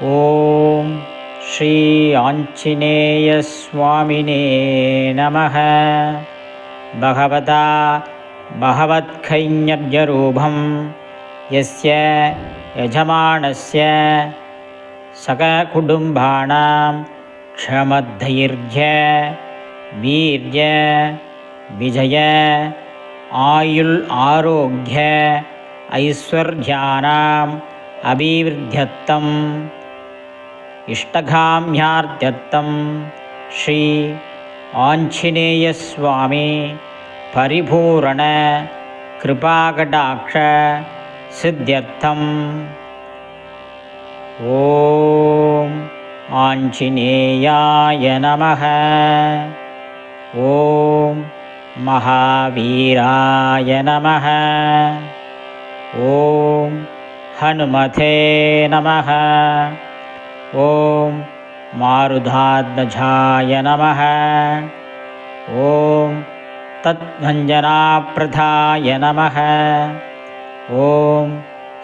ஓம் ஸ்ரீ ஆஞ்சநேய சுவாமினே நமः. பகவதா பகவத்கைஞப்யரூபம் யஸ்ய யஜமானஸ்ய சககுடும்பானாம் க்ஷமத்தைர்ய வீர்ய விஜய ஆயுள் ஆரோக்ய ஐஸ்வர்யானாம் அபிவிருத்தியர்த்தம் இஷ்டகாம்யார்த்தியர்த்தம் ஸ்ரீ ஆஞ்சநேய சுவாமி பரிபூரண கிருபாகடாக்ஷ சித்தியர்த்தம் ஓம் ஆஞ்சநேயாய நமः. ஓம் மகாவீராய நமः. ஓம் ஹனுமதே நமः. ஓம் மாருதாத்மஜாய நமः. ஓம் தத்வஞ்சனாப்ரதாய நமः. ஓம்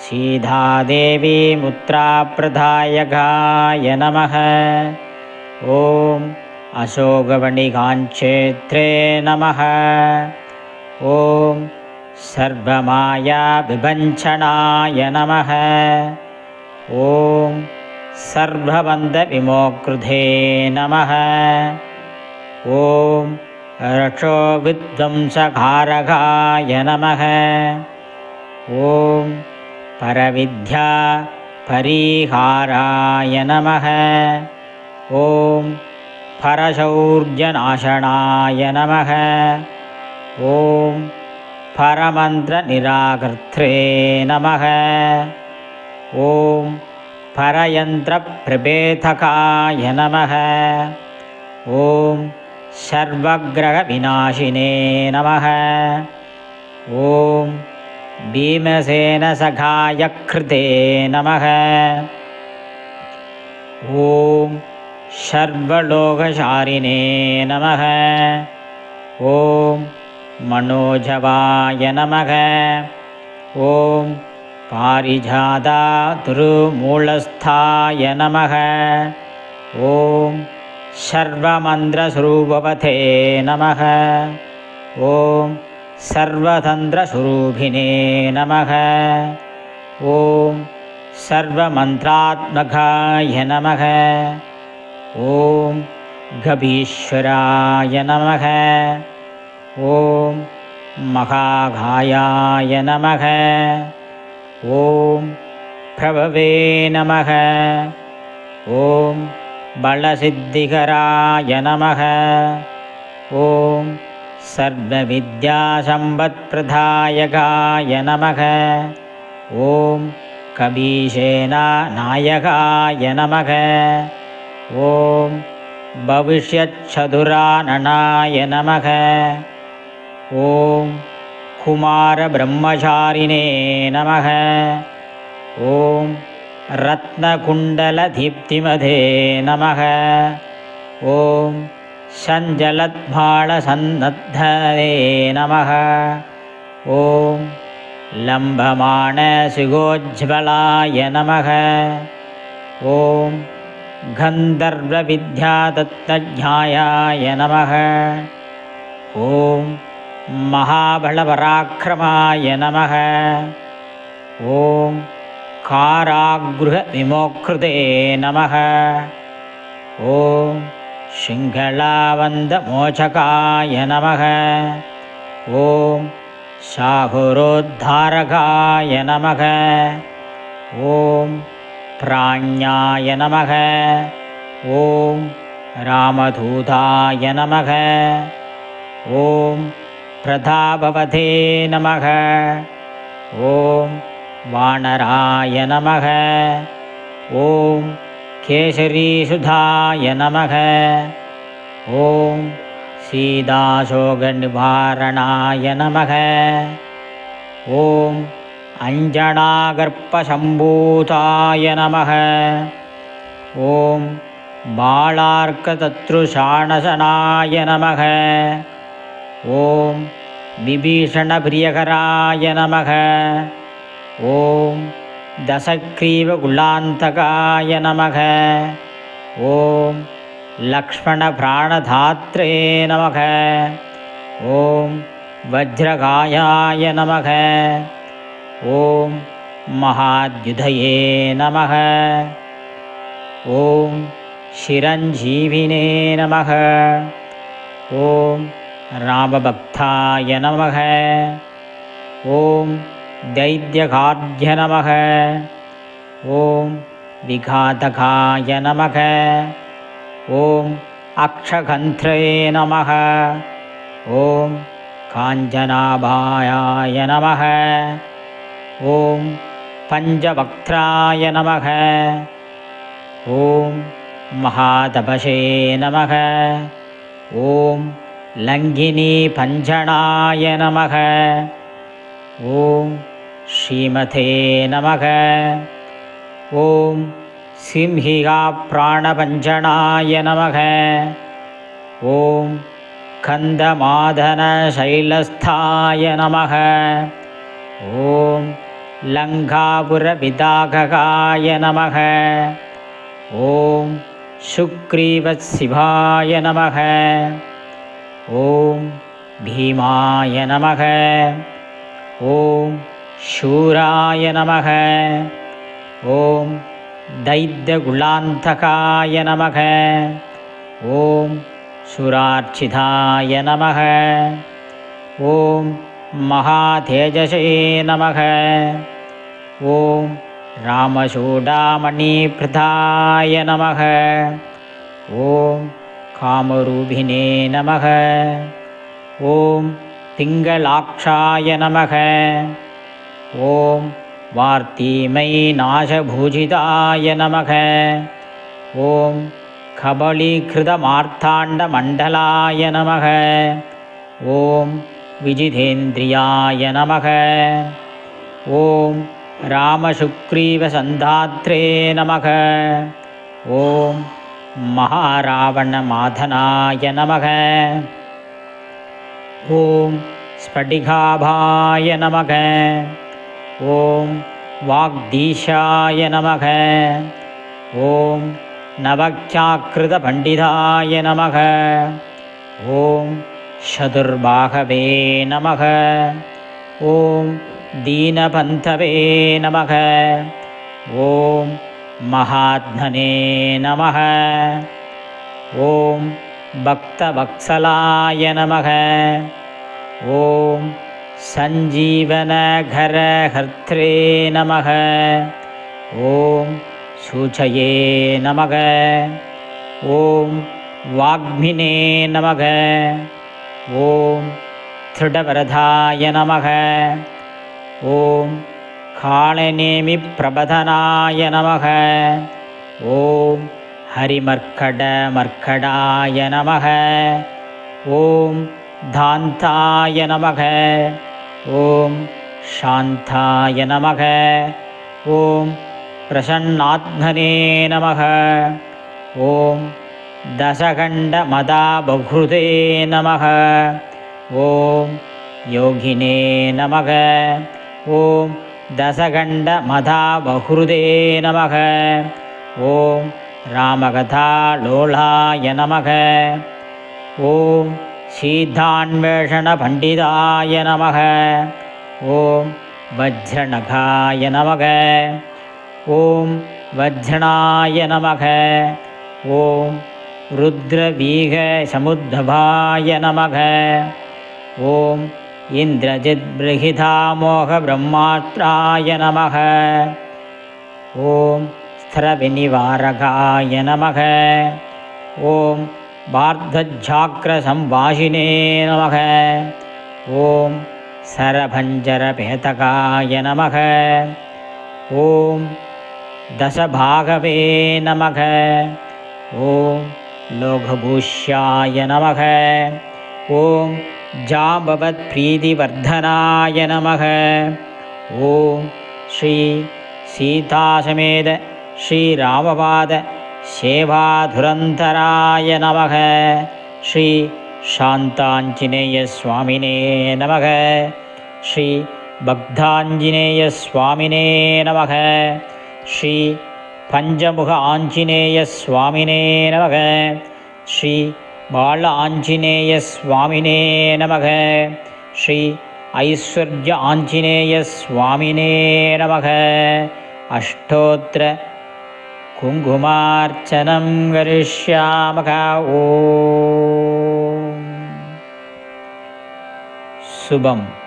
சீதாதேவி முத்ராப்ரதாயகாய நமः. ஓம் அசோகவணிகாஞ்சேத்ரே நமः. ஓம் சர்வமாயா விபஞ்சனாய நமः. ஓம் சர்வபந்த விமோக்ருதே நமः. ஓம் ரக்ஷோ வித்வம்சகாரகாய நமः. ஓம் பரவித்யா பரிஹாராய நமः. ஓம் பரசௌர்யநாசனாய நமः. ஓம் பரமந்திர நிராகர்த்ரே நமः. ஓம் பரயந்திர பிரபேதகாய நமः. ஓம் சர்வக்ரக விநாசினே நமः. ஓம் பீமசேன சகாய கிருதே நமः. ஓம் சர்வலோகசாரிணே நமः. ஓம் மனோஜவாய நமः. ஓம் பாரிஜாதா திருமூலஸ்தாய நமः. ஓம் சர்வமந்திரஸ்வரூபவதே நமः. ஓம் சர்வதந்திரஸ்வரூபிணே நமः. ஓம் சர்வமந்திராத்மகாய நமः. ஓம் கபீஸ்வராய நமः. ஓம் மகாகாயாய நமः. ஓம் பிரபவே நமः. ஓம் பலசித்திகராய நமः. ஓம் சர்வவித்யாசம்பத்பிரதாயகாய நமः. ஓம் கபீஷேனாநாயகாய நமः. ஓம் பவிஷ்யச்சதுரானனாய நமः. ஓம் குமாரபிரம்மசாரிணே நமः. ஓம் ரத்னகுண்டலதீப்திமதே நமः. ஓம் சஞ்சலத்பாளசன்னத்ததே நமः. ஓம் லம்பமானசிகோஜ்வலாய நமः. ஓம் கந்தர்வவித்யாதத்தஜ்ஞாயாய நமः. ஓம் மகாபலபராக்கிரமாய நமः. ஓம் காராக்ருஹ விமோக்ருதே நமः. ஓம் சிங்களாவந்தமோச்சகாய நமः. ஓம் சாகுரோத்தாரகாய நமः. ஓம் பிராஞாய நமः. ஓம் ராமதூதாய நமः. ஓம் பிரதாபவதே நமः. ஓம் வானராய நமः. ஓம் கேசரீசுதாய நமः. ஓம் சீதாசோகநிவாரணாய நமः. ஓம் அஞ்சனாகர்ப்பசம்பூதாய நமः. ஓம் பாளார்க்கதத்ருஷாணசனாய நமः. ஓம் விபீஷணபிரியகராய நமः. ஓம் दशग्रीवकुलान्तकाय नमः। ॐ लक्ष्मणप्राणधात्रे नमः। ॐ वज्रकायाय नमः। ॐ महाद्युधये नमः। ॐ चिरञ्जीविने नमः। ॐ रामभक्ताय नमः। ॐ दैत्यकार्य नमः। ॐ विघातकाय नमः। ॐ अक्षगन्त्रे नमः। ॐ काञ्चनाभाय नमः। ॐ पञ्चवक्त्राय नमः। ॐ महातपसे नमः। ॐ लङ्घिनीपञ्जनाय नमः। ॐ श्रीमते नमः। ॐ सिंहिकाप्राणपञ्जनाय नमः। ॐ कन्दमादनशैलस्थाय नमः। ॐ लङ्कापुरविदाहकाय नमः। ॐ शुक्रीवत्शिवाय नमः। ॐ भीमाय नमः। ॐ शूराय नमः। ॐ दैत्यकुलान्तकाय नमः। ॐ सुरार्चिताय नमः। ॐ महातेजसे नमः। ॐ रामचूडामणिप्रदाय नमः। ॐ कामरूपिणे नमः। ॐ पिङ्गलाक्षाय नमः। ॐ वार्तिमयीनाशभूषिताय नमः। ॐ कबलीकृतमार्ताण्डमण्डलाय नमः। ॐ विजितेन्द्रियाय नमः। ॐ रामशुग्रीवसन्धात्रे नमः। ॐ महारावणमाधनाय नमः। ॐ स्फटिकाभाय नमः। ॐ वाग्दीशाय नमः। ॐ नवख्याकृतपण्डिताय नमः। ॐ चतुर्बाहवे नमः। ॐ दीनबन्धवे नमः। ॐ महात्मने नमः। ॐ भक्तवत्सलाय नमः। ॐ सञ्जीवनघरहर्त्रे नमः। ॐ सूचये नमः। ॐ वाग्मिने नमः। ॐ दृढवरदाय नमः। ॐ कालनेमिप्रबधनाय नमः। ॐ हरिमर्कटमर्कटाय नमः। ॐ दान्ताय नमः। ॐ शान्ताय नमः। ॐ प्रसन्नात्मने नमः। ॐ दशखण्डमदाबहुदे नमः। ॐ योगिने नमः। ॐ दशखण्डमदाबहुदे नमः। ॐ रामकथालोलाय नमः। ॐ सीतान्वेषणपण्डिताय नमः। ॐ वज्रनखाय नमः। ॐ वज्रणाय नमः। ॐ रुद्रवीघसमुद्भवाय नमः। ॐ इन्द्रजिद्बृहिधामोहब्रह्मात्राय नमः। ॐ स्थिरविनिवारकाय नमः। ॐ वार्धजाग्रसंवासिने नमः। ॐ सरभञ्जरपेतकाय नमः। ॐ दशभागवे नमः। ॐ लोकभूष्याय नमः। ॐ जाम्बवत्प्रीतिवर्धनाय नमः। ॐ श्री सीतासमेत श्रीरामपाद सेवाधुरन्तराय नमः। श्री शान्ताञ्जनेयस्वामिने नमः। श्री பக்தாஞ்சநேயஸ்வாமினே நமக. ஸ்ரீ பஞ்சமுக ஆஞ்சநேயஸ்வாமினே நமக. ஸ்ரீ பால ஆஞ்சநேயஸ்வாமினே நமக. ஸ்ரீ ஐஸ்வர்ய ஆஞ்சநேயஸ்வாமினே நமக. அஷ்டோத்திர குங்குமார்ச்சனம் கரிஷ்யாமக. ஓம் சுபம்.